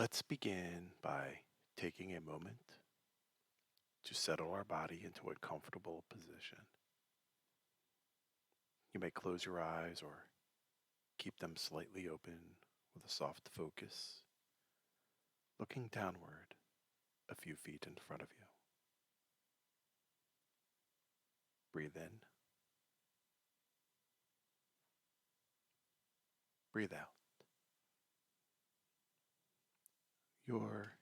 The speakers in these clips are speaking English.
Let's begin by taking a moment to settle our body into a comfortable position. You may close your eyes or keep them slightly open with a soft focus, looking downward a few feet in front of you. Breathe in. Breathe out. You're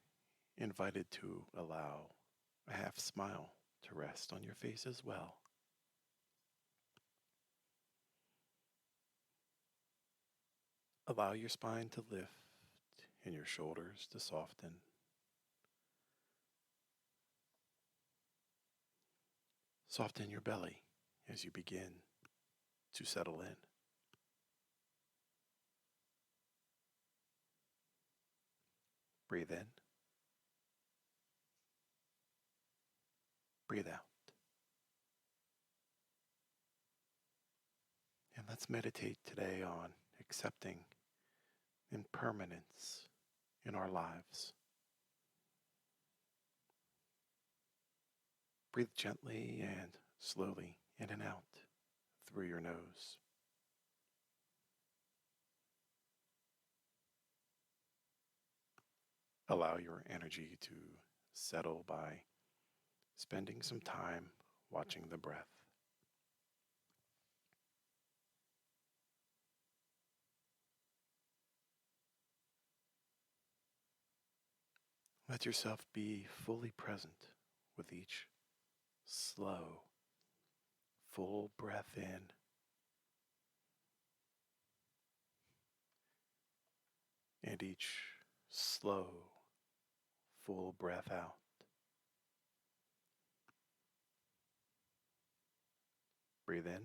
invited to allow a half smile to rest on your face as well. Allow your spine to lift and your shoulders to soften. Soften your belly as you begin to settle in. Breathe in. Breathe out. And let's meditate today on accepting impermanence in our lives. Breathe gently and slowly in and out through your nose. Allow your energy to settle by spending some time watching the breath. Let yourself be fully present with each slow, full breath in and each slow, full breath out. Breathe in.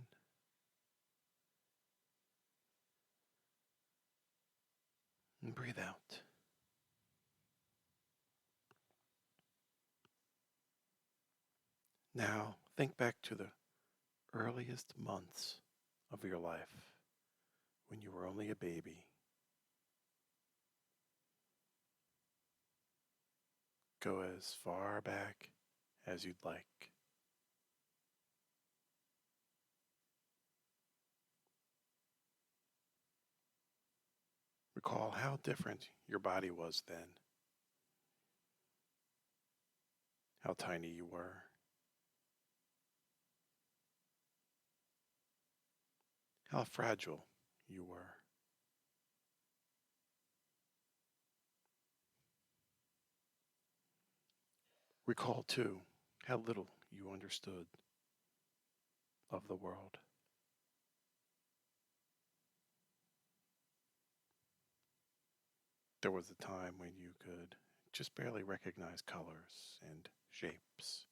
And breathe out. Now, think back to the earliest months of your life when you were only a baby. Go as far back as you'd like. Recall how different your body was then, how tiny you were, how fragile you were. Recall, too, how little you understood of the world. There was a time when you could just barely recognize colors and shapes.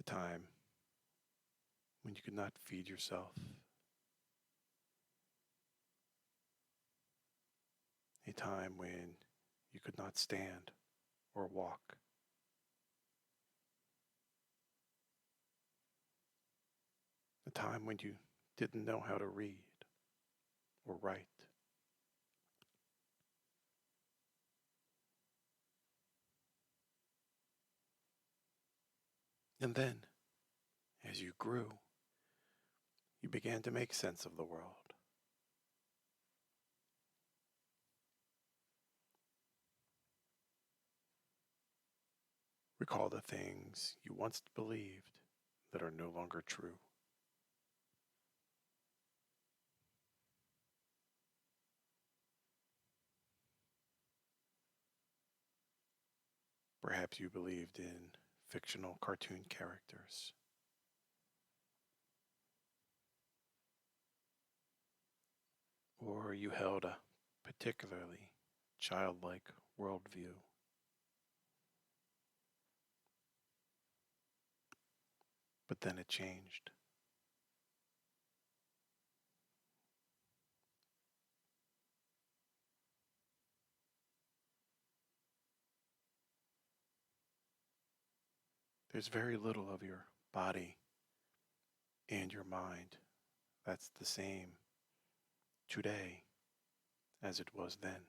A time when you could not feed yourself. A time when you could not stand or walk. A time when you didn't know how to read or write. And then, as you grew, you began to make sense of the world. Recall the things you once believed that are no longer true. Perhaps you believed in fictional cartoon characters. Or you held a particularly childlike worldview. But then it changed. There's very little of your body and your mind that's the same today as it was then.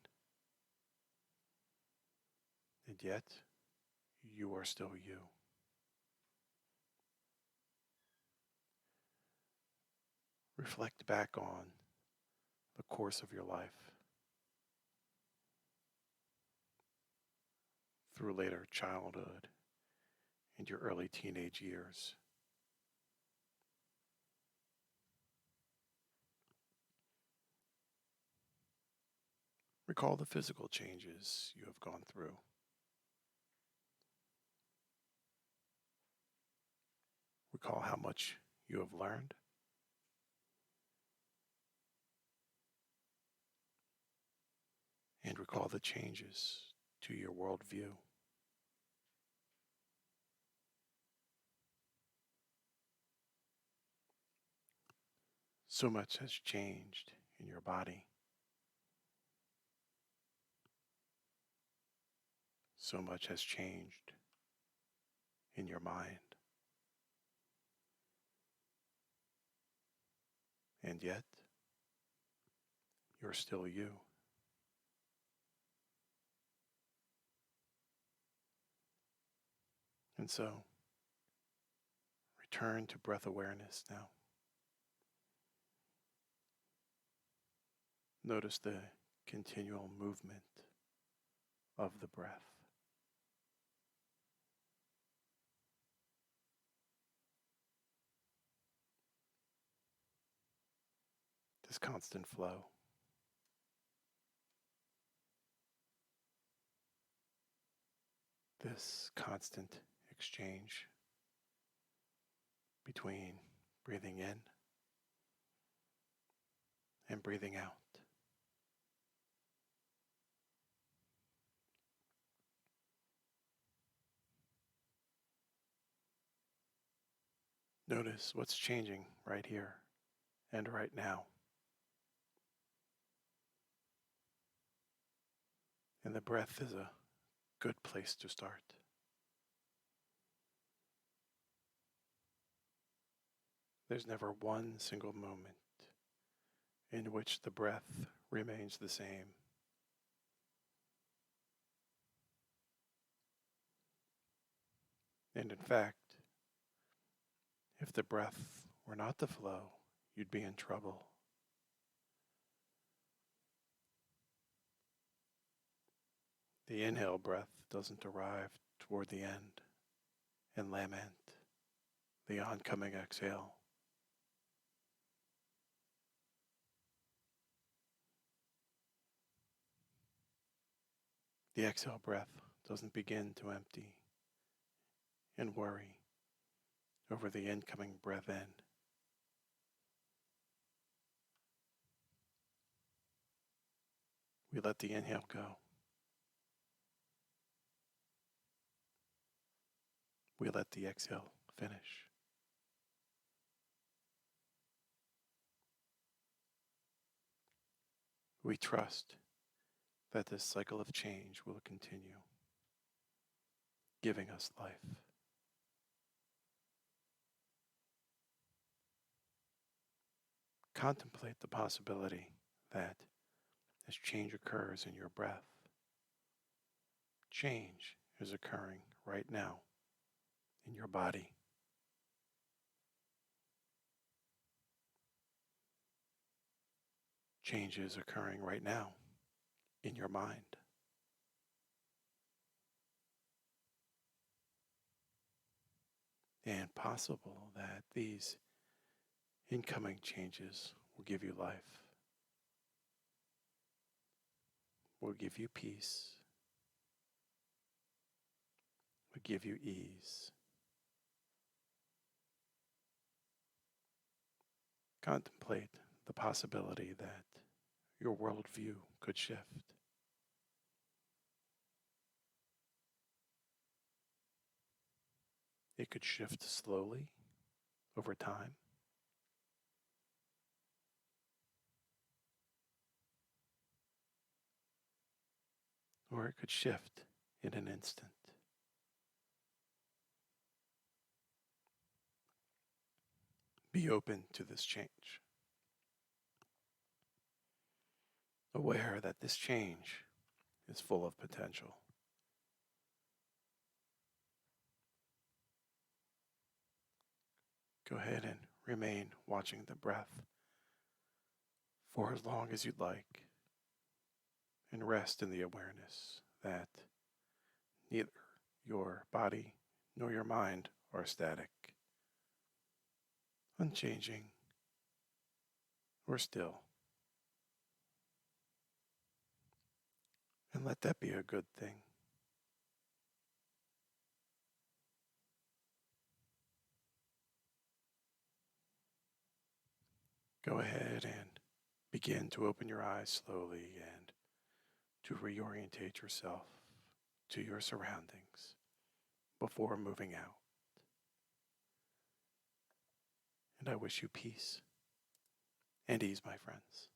And yet, you are still you. Reflect back on the course of your life through later childhood and your early teenage years. Recall the physical changes you have gone through. Recall how much you have learned. And recall the changes to your worldview. So much has changed in your body. So much has changed in your mind. And yet, you're still you. And so, return to breath awareness now. Notice the continual movement of the breath. This constant flow. This constant exchange between breathing in and breathing out. Notice what's changing right here and right now. And the breath is a good place to start. There's never one single moment in which the breath remains the same. And in fact, if the breath were not to flow, you'd be in trouble. The inhale breath doesn't arrive toward the end and lament the oncoming exhale. The exhale breath doesn't begin to empty and worry over the incoming breath in. We let the inhale go. We let the exhale finish. We trust that this cycle of change will continue, giving us life. Contemplate the possibility that as change occurs in your breath, change is occurring right now in your body. Change is occurring right now in your mind. And possible that these incoming changes will give you life, will give you peace, will give you ease. Contemplate the possibility that your worldview could shift. It could shift slowly over time. Or it could shift in an instant. Be open to this change. aware that this change is full of potential. Go ahead and remain watching the breath for as long as you'd like, and rest in the awareness that neither your body nor your mind are static, unchanging, or still. And let that be a good thing. Go ahead and begin to open your eyes slowly and to reorientate yourself to your surroundings before moving out. And I wish you peace and ease, my friends.